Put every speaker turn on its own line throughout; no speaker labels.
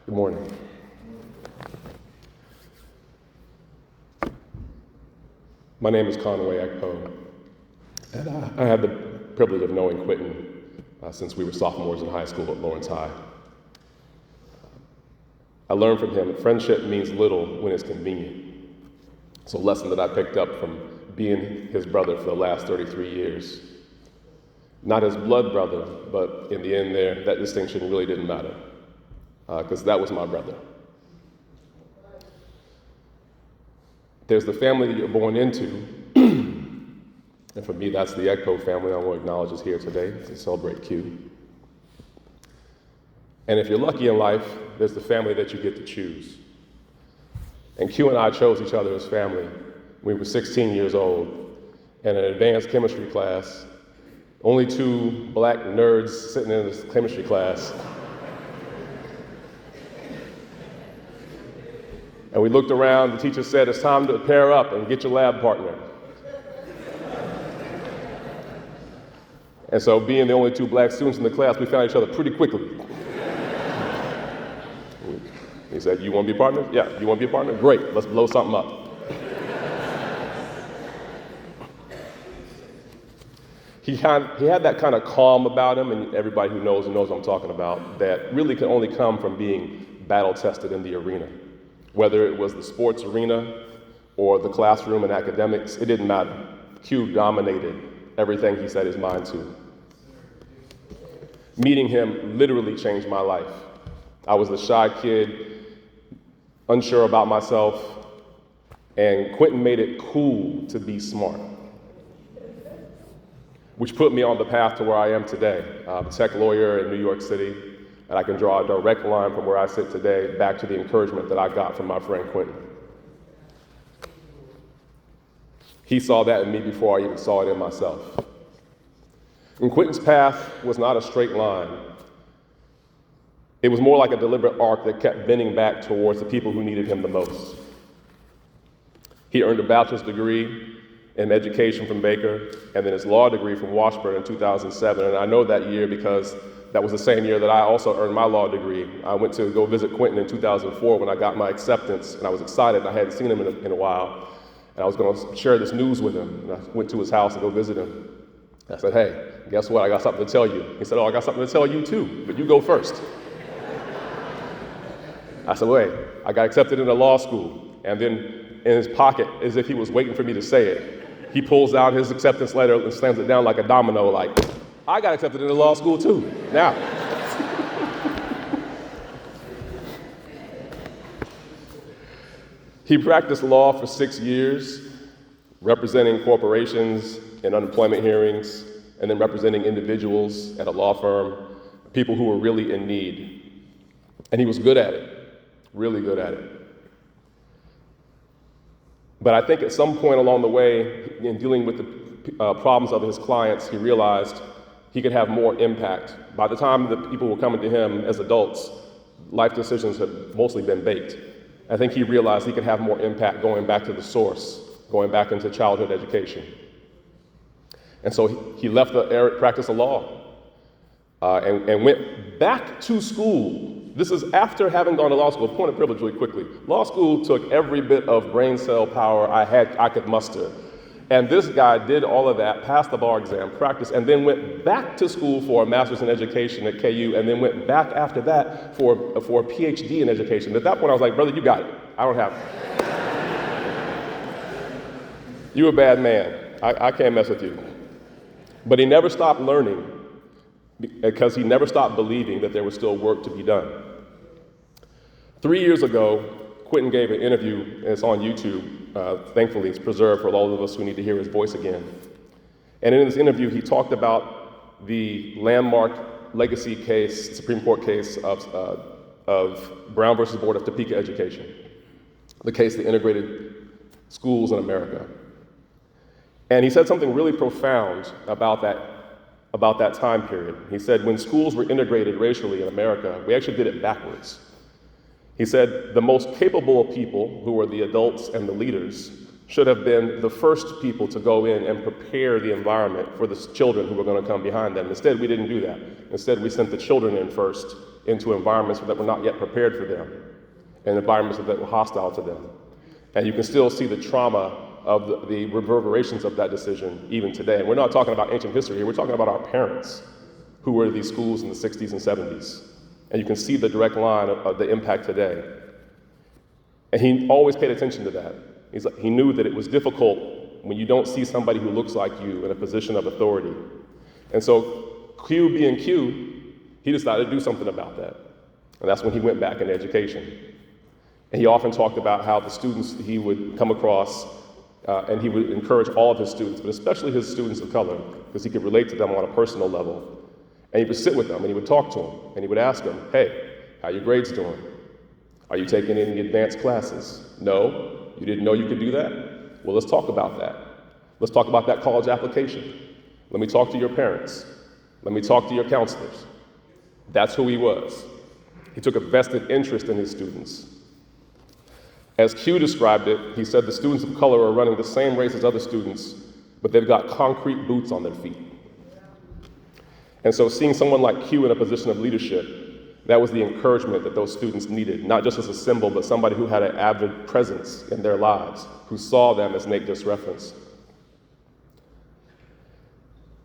Good morning. My name is Conway Ekpo, and I had the privilege of knowing Quentin since we were sophomores in high school at Lawrence High. I learned from him that friendship means little when it's convenient. It's a lesson that I picked up from being his brother for the last 33 years. Not his blood brother, but in the end there, that distinction really didn't matter, because that was my brother. There's the family that you're born into, and for me, that's the Ekpo family I want to acknowledge is here today to celebrate Q. And if you're lucky in life, there's the family that you get to choose. And Q and I chose each other as family when we were 16 years old in an advanced chemistry class. Only two black nerds sitting in this chemistry class. And we looked around, the teacher said, it's time to pair up and get your lab partner. And so being the only two black students in the class, we found each other pretty quickly. He said, you want to be partners? Yeah, you want to be a partner? Great, let's blow something up. He had that kind of calm about him, and everybody who knows what I'm talking about, that really can only come from being battle-tested in the arena. Whether it was the sports arena or the classroom and academics, it didn't matter. Q dominated everything he set his mind to. Meeting him literally changed my life. I was a shy kid, unsure about myself, and Quentin made it cool to be smart, which put me on the path to where I am today. I'm a tech lawyer in New York City, and I can draw a direct line from where I sit today back to the encouragement that I got from my friend Quentin. He saw that in me before I even saw it in myself. And Quentin's path was not a straight line. It was more like a deliberate arc that kept bending back towards the people who needed him the most. He earned a bachelor's degree in education from Baker, and then his law degree from Washburn in 2007. And I know that year because that was the same year that I also earned my law degree. I went to go visit Quentin in 2004 when I got my acceptance, and I was excited. I hadn't seen him in a while, and I was going to share this news with him. And I went to his house to go visit him. I said, hey, guess what? I got something to tell you. He said, oh, I got something to tell you too, but you go first. I said, wait, I got accepted into law school. And then in his pocket, as if he was waiting for me to say it, he pulls out his acceptance letter and slams it down like a domino, like, I got accepted into law school too, now. He practiced law for 6 years, representing corporations in unemployment hearings, and then representing individuals at a law firm, people who were really in need. And he was good at it, really good at it. But I think at some point along the way, in dealing with the problems of his clients, he realized he could have more impact. By the time the people were coming to him as adults, life decisions had mostly been baked. I think he realized he could have more impact going back to the source, going back into childhood education. And so he left the practice of law and went back to school. This is after having gone to law school. Point of privilege really quickly. Law school took every bit of brain cell power I could muster. And this guy did all of that, passed the bar exam, practiced, and then went back to school for a master's in education at KU, and then went back after that for a PhD in education. At that point, I was like, brother, you got it. I don't have it. You're a bad man. I can't mess with you. But he never stopped learning because he never stopped believing that there was still work to be done. 3 years ago, Quentin gave an interview, and it's on YouTube. Thankfully, it's preserved for all of us who need to hear his voice again. And in this interview, he talked about the landmark legacy case, Supreme Court case of Brown versus Board of Topeka Education, the case that integrated schools in America. And he said something really profound about that time period. He said, when schools were integrated racially in America, we actually did it backwards. He said, the most capable people, who were the adults and the leaders, should have been the first people to go in and prepare the environment for the children who were going to come behind them. Instead, we didn't do that. Instead, we sent the children in first into environments that were not yet prepared for them, and environments that were hostile to them. And you can still see the trauma of the reverberations of that decision even today. And we're not talking about ancient history here, we're talking about our parents who were in these schools in the 60s and 70s. And you can see the direct line of the impact today. And he always paid attention to that. He knew that it was difficult when you don't see somebody who looks like you in a position of authority. And so Q being Q, he decided to do something about that. And that's when he went back into education. And he often talked about how the students he would come across, and he would encourage all of his students, but especially his students of color, because he could relate to them on a personal level. And he would sit with them and he would talk to them and he would ask them, hey, how are your grades doing? Are you taking any advanced classes? No? You didn't know you could do that? Well, let's talk about that. Let's talk about that college application. Let me talk to your parents. Let me talk to your counselors. That's who he was. He took a vested interest in his students. As Q described it, he said the students of color are running the same race as other students, but they've got concrete boots on their feet. And so seeing someone like Q in a position of leadership, that was the encouragement that those students needed, not just as a symbol, but somebody who had an avid presence in their lives, who saw them, as Nate just referenced.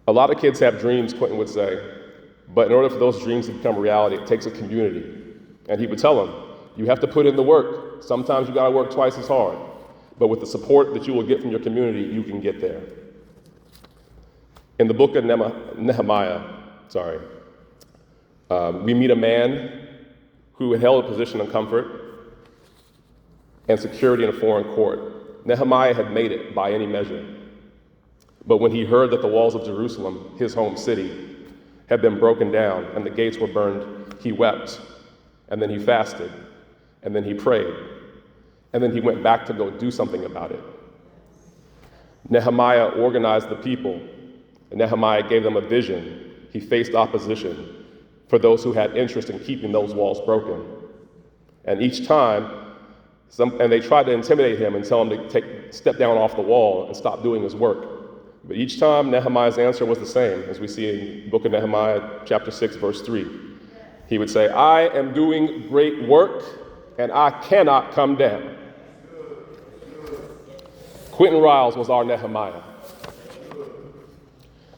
A lot of kids have dreams, Quentin would say, but in order for those dreams to become reality, it takes a community. And he would tell them, you have to put in the work. Sometimes you gotta work twice as hard. But with the support that you will get from your community, you can get there. In the book of Nehemiah, we meet a man who held a position of comfort and security in a foreign court. Nehemiah had made it by any measure. But when he heard that the walls of Jerusalem, his home city, had been broken down and the gates were burned, he wept, and then he fasted, and then he prayed, and then he went back to go do something about it. Nehemiah organized the people, and Nehemiah gave them a vision. He faced opposition for those who had interest in keeping those walls broken. And each time, and they tried to intimidate him and tell him to step down off the wall and stop doing his work. But each time, Nehemiah's answer was the same, as we see in the book of Nehemiah, chapter 6, verse 3. He would say, I am doing great work, and I cannot come down. Quentin Rials was our Nehemiah.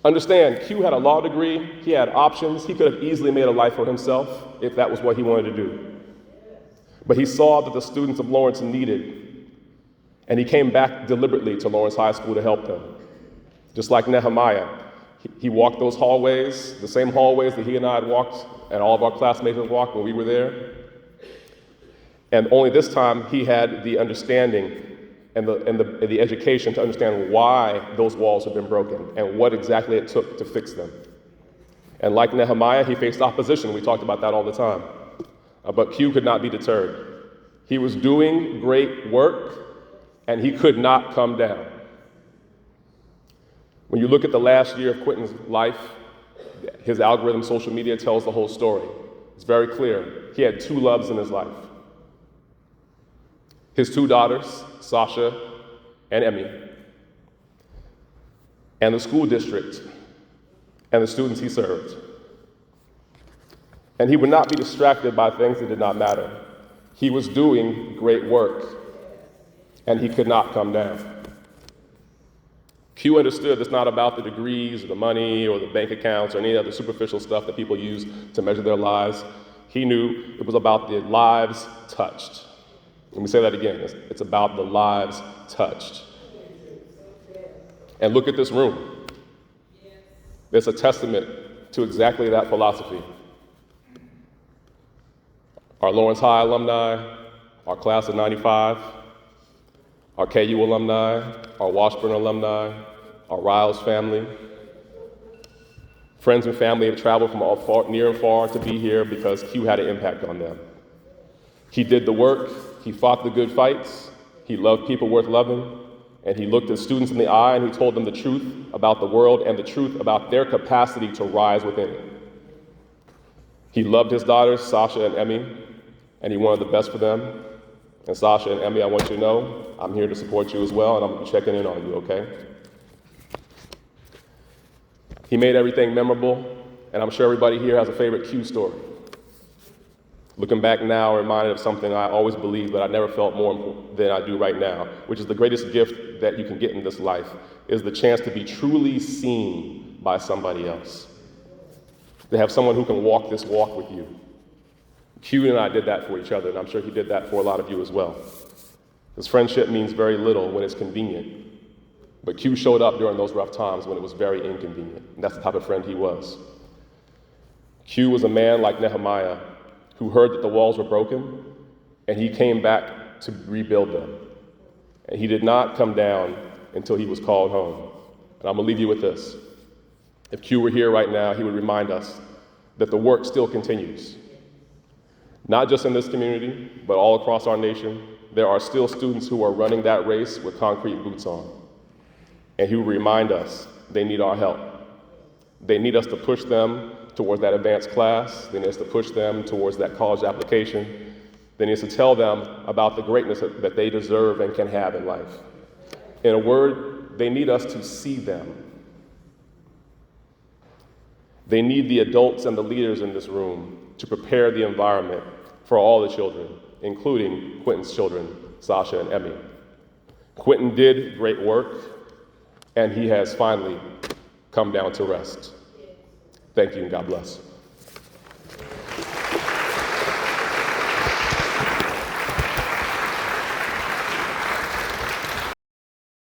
Understand, Q had a law degree, he had options, he could have easily made a life for himself if that was what he wanted to do. But he saw that the students of Lawrence needed, and he came back deliberately to Lawrence High School to help them. Just like Nehemiah, he walked those hallways, the same hallways that he and I had walked, and all of our classmates had walked when we were there. And only this time, he had the understanding and the education to understand why those walls had been broken and what exactly it took to fix them. And like Nehemiah, he faced opposition. We talked about that all the time. But Q could not be deterred. He was doing great work, and he could not come down. When you look at the last year of Quentin's life, his algorithm, social media, tells the whole story. It's very clear. He had two loves in his life. His two daughters, Sasha and Emmy, and the school district, and the students he served. And he would not be distracted by things that did not matter. He was doing great work, and he could not come down. Q understood it's not about the degrees or the money or the bank accounts or any other superficial stuff that people use to measure their lives. He knew it was about the lives touched. Let me say that again. It's about the lives touched. And look at this room. It's a testament to exactly that philosophy. Our Lawrence High alumni, our class of 95, our KU alumni, our Washburn alumni, our Rials family. Friends and family have traveled from all far, near and far to be here because Q had an impact on them. He did the work, he fought the good fights, he loved people worth loving, and he looked at students in the eye and he told them the truth about the world and the truth about their capacity to rise within it. He loved his daughters, Sasha and Emmy, and he wanted the best for them. And Sasha and Emmy, I want you to know, I'm here to support you as well, and I'm checking in on you, okay? He made everything memorable, and I'm sure everybody here has a favorite Q story. Looking back now, I'm reminded of something I always believed, but I never felt more important than I do right now, which is the greatest gift that you can get in this life, is the chance to be truly seen by somebody else. To have someone who can walk this walk with you. Q and I did that for each other, and I'm sure he did that for a lot of you as well. This friendship means very little when it's convenient, but Q showed up during those rough times when it was very inconvenient, and that's the type of friend he was. Q was a man like Nehemiah who heard that the walls were broken, and he came back to rebuild them. And he did not come down until he was called home. And I'm gonna leave you with this. If Q were here right now, he would remind us that the work still continues. Not just in this community, but all across our nation, there are still students who are running that race with concrete boots on. And he would remind us they need our help. They need us to push them towards that advanced class. They need us to push them towards that college application. They need us to tell them about the greatness that they deserve and can have in life. In a word, they need us to see them. They need the adults and the leaders in this room to prepare the environment for all the children, including Quentin's children, Sasha and Emmy. Quentin did great work, and he has finally come down to rest. Thank you, and God bless.